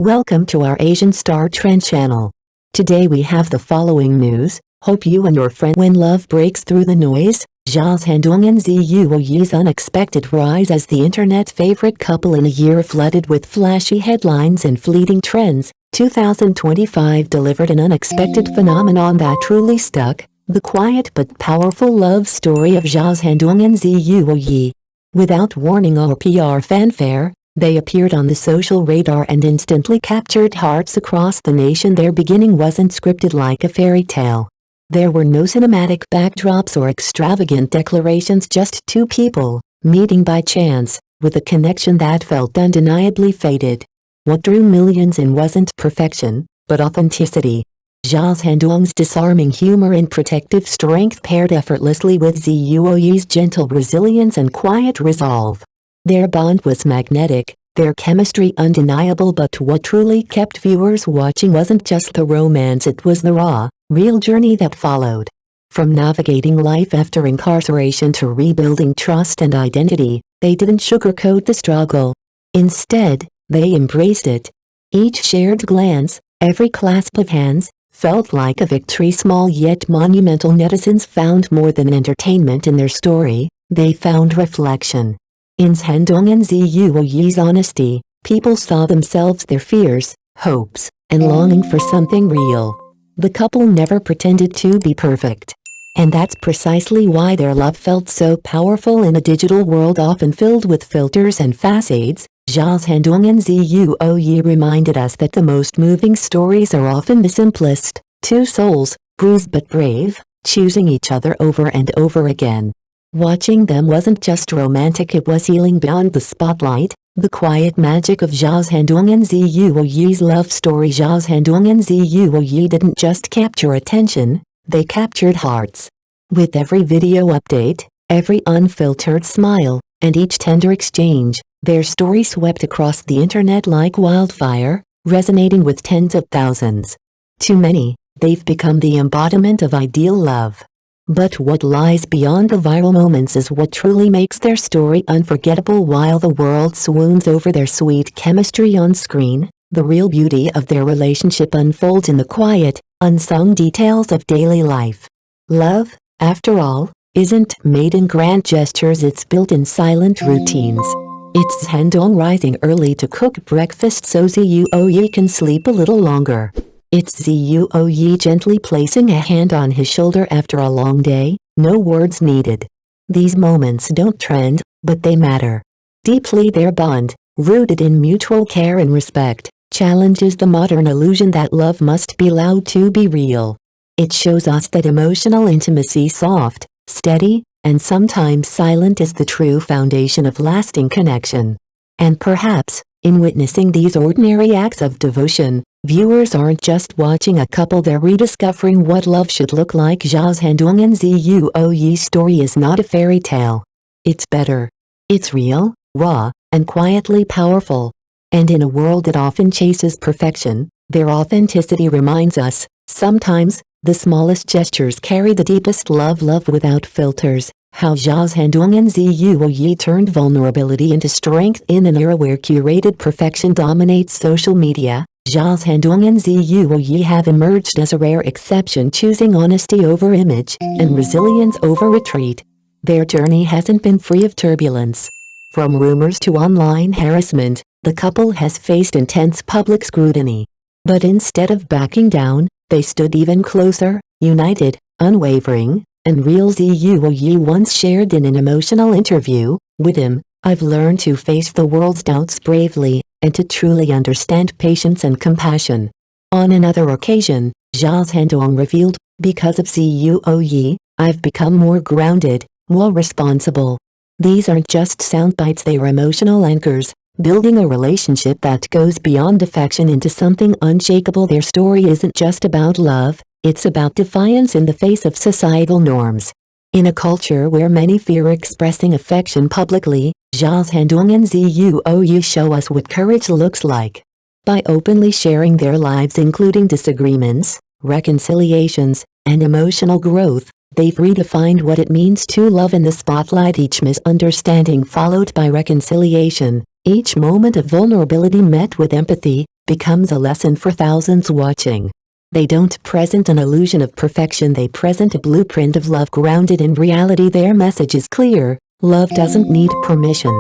Welcome to our Asian Star Trend channel. Today we have the following news. Hope you and your friend when love breaks through the noise. Zhao Zhendong and Zuo's unexpected rise as the internet favorite couple in a year flooded with flashy headlines and fleeting trends. 2025 delivered an unexpected phenomenon that truly stuck. The quiet but powerful love story of Zhao Zhendong and Zuo. Without warning or PR fanfare, they appeared on the social radar and instantly captured hearts across the nation. Their beginning wasn't scripted like a fairy tale. There were no cinematic backdrops or extravagant declarations, just two people, meeting by chance, with a connection that felt undeniably fated. What drew millions in wasn't perfection, but authenticity. Zhao Zhendong's disarming humor and protective strength paired effortlessly with Zuo's gentle resilience and quiet resolve. Their bond was magnetic, their chemistry undeniable, but what truly kept viewers watching wasn't just the romance, it was the raw, real journey that followed. From navigating life after incarceration to rebuilding trust and identity, they didn't sugarcoat the struggle. Instead, they embraced it. Each shared glance, every clasp of hands, felt like a victory, small yet monumental. Netizens found more than entertainment in their story, they found reflection. In Zhendong and Zuo's honesty, people saw themselves, their fears, hopes, and longing for something real. The couple never pretended to be perfect. And that's precisely why their love felt so powerful in a digital world often filled with filters and facades. Zhao Zhendong and Zuo reminded us that the most moving stories are often the simplest. Two souls, bruised but brave, choosing each other over and over again. Watching them wasn't just romantic, it was healing beyond the spotlight. The quiet magic of Zhao Zhendong and Zuo's love story. Zhao Zhendong and Zuo didn't just capture attention, they captured hearts. With every video update, every unfiltered smile, and each tender exchange, their story swept across the internet like wildfire, resonating with tens of thousands. To many, they've become the embodiment of ideal love. But what lies beyond the viral moments is what truly makes their story unforgettable. While the world swoons over their sweet chemistry on screen, the real beauty of their relationship unfolds in the quiet, unsung details of daily life. Love, after all, isn't made in grand gestures, it's built in silent routines. It's Zhendong rising early to cook breakfast so Zuo can sleep a little longer. It's Zuo gently placing a hand on his shoulder after a long day, no words needed. These moments don't trend, but they matter. Deeply, their bond, rooted in mutual care and respect, challenges the modern illusion that love must be loud to be real. It shows us that emotional intimacy, soft, steady, and sometimes silent, is the true foundation of lasting connection. And perhaps, in witnessing these ordinary acts of devotion, viewers aren't just watching a couple, they're rediscovering what love should look like. Zhao Zhendong and Zuo's story is not a fairy tale. It's better. It's real, raw, and quietly powerful. And in a world that often chases perfection, their authenticity reminds us, sometimes, the smallest gestures carry the deepest love. Love without filters. How Zhao Zhendong and Zuo turned vulnerability into strength in an era where curated perfection dominates social media. Zhao Zhendong and Zuo have emerged as a rare exception, choosing honesty over image and resilience over retreat. Their journey hasn't been free of turbulence. From rumors to online harassment, the couple has faced intense public scrutiny. But instead of backing down, they stood even closer, united, unwavering, and real. Zuo once shared in an emotional interview, "With him, I've learned to face the world's doubts bravely, and to truly understand patience and compassion." On another occasion, Zhao Zhendong revealed, "Because of Zuo, I've become more grounded, more responsible." These aren't just sound bites, they are emotional anchors, building a relationship that goes beyond affection into something unshakable. Their story isn't just about love, it's about defiance in the face of societal norms. In a culture where many fear expressing affection publicly, Zhao Zhendong and Zuo show us what courage looks like. By openly sharing their lives, including disagreements, reconciliations, and emotional growth, they've redefined what it means to love in the spotlight. Each misunderstanding followed by reconciliation, each moment of vulnerability met with empathy, becomes a lesson for thousands watching. They don't present an illusion of perfection, they present a blueprint of love grounded in reality. Their message is clear: love doesn't need permission.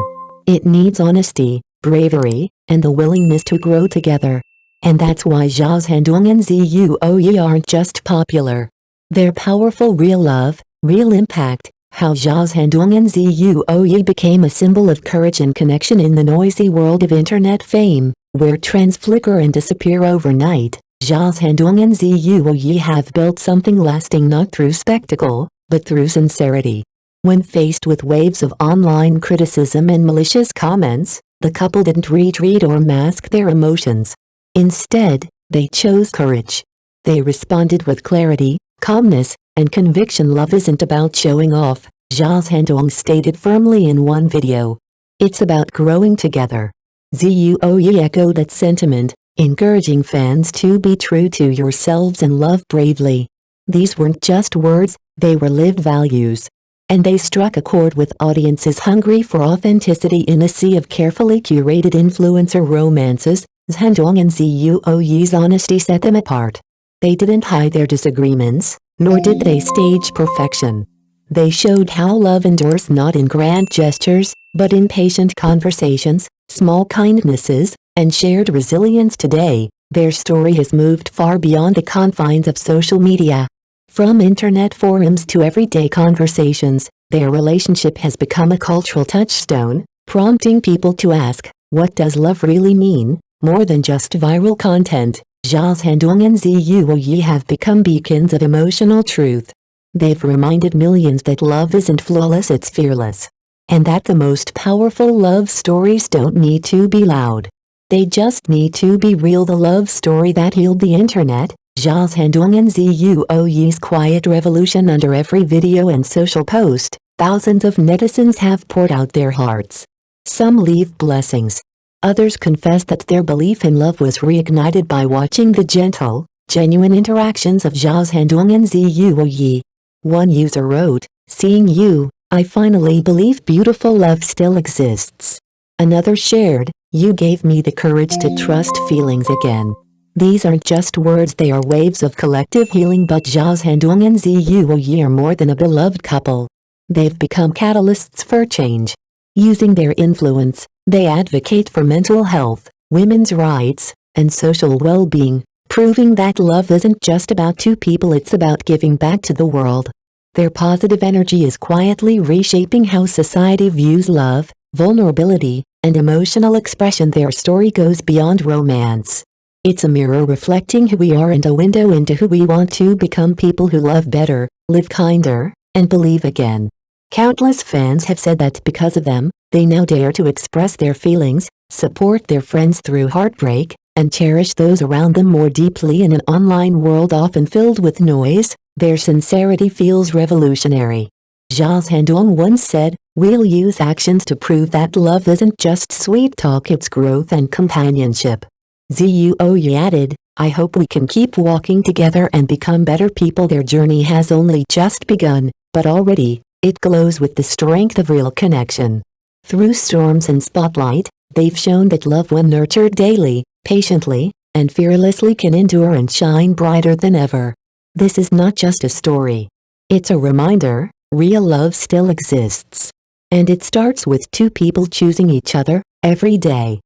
It needs honesty, bravery, and the willingness to grow together. And that's why Zhao Zhendong and Zuo aren't just popular. They're powerful. Real love, real impact. How Zhao Zhendong and Zuo became a symbol of courage and connection in the noisy world of internet fame, where trends flicker and disappear overnight. Zhao Zhendong and Zuo have built something lasting, not through spectacle, but through sincerity. When faced with waves of online criticism and malicious comments, the couple didn't retreat or mask their emotions. Instead, they chose courage. They responded with clarity, calmness, and conviction. Love isn't about showing off, Zhao Zhendong stated firmly in one video. It's about growing together. Zuo echoed that sentiment, encouraging fans to be true to yourselves and love bravely. These weren't just words, they were lived values. And they struck a chord with audiences hungry for authenticity. In a sea of carefully curated influencer romances, Zhendong and Zuo's honesty set them apart. They didn't hide their disagreements, nor did they stage perfection. They showed how love endures not in grand gestures, but in patient conversations, small kindnesses, and shared resilience. Today, their story has moved far beyond the confines of social media. From internet forums to everyday conversations, their relationship has become a cultural touchstone, prompting people to ask, what does love really mean? More than just viral content, Zhao Zhendong and Zuo have become beacons of emotional truth. They've reminded millions that love isn't flawless, it's fearless. And that the most powerful love stories don't need to be loud. They just need to be real. The love story that healed the internet, Zhao Zhendong and Zuo's quiet revolution. Under every video and social post, thousands of netizens have poured out their hearts. Some leave blessings. Others confess that their belief in love was reignited by watching the gentle, genuine interactions of Zhao Zhendong and Zuo. One user wrote, "Seeing you, I finally believe beautiful love still exists." Another shared, "You gave me the courage to trust feelings again." These aren't just words, they are waves of collective healing. But Zhao Zhendong and Zuo are more than a beloved couple. They've become catalysts for change. Using their influence, they advocate for mental health, women's rights, and social well-being, proving that love isn't just about two people, it's about giving back to the world. Their positive energy is quietly reshaping how society views love, vulnerability, and emotional expression. Their story goes beyond romance. It's a mirror reflecting who we are and a window into who we want to become: people who love better, live kinder, and believe again. Countless fans have said that because of them, they now dare to express their feelings, support their friends through heartbreak, and cherish those around them more deeply. In an online world often filled with noise, their sincerity feels revolutionary. Zhao Zhendong once said, "We'll use actions to prove that love isn't just sweet talk, it's growth and companionship." Zuo added, "I hope we can keep walking together and become better people." Their journey has only just begun, but already, it glows with the strength of real connection. Through storms and spotlight, they've shown that love, when nurtured daily, patiently, and fearlessly, can endure and shine brighter than ever. This is not just a story. It's a reminder, real love still exists. And it starts with two people choosing each other, every day.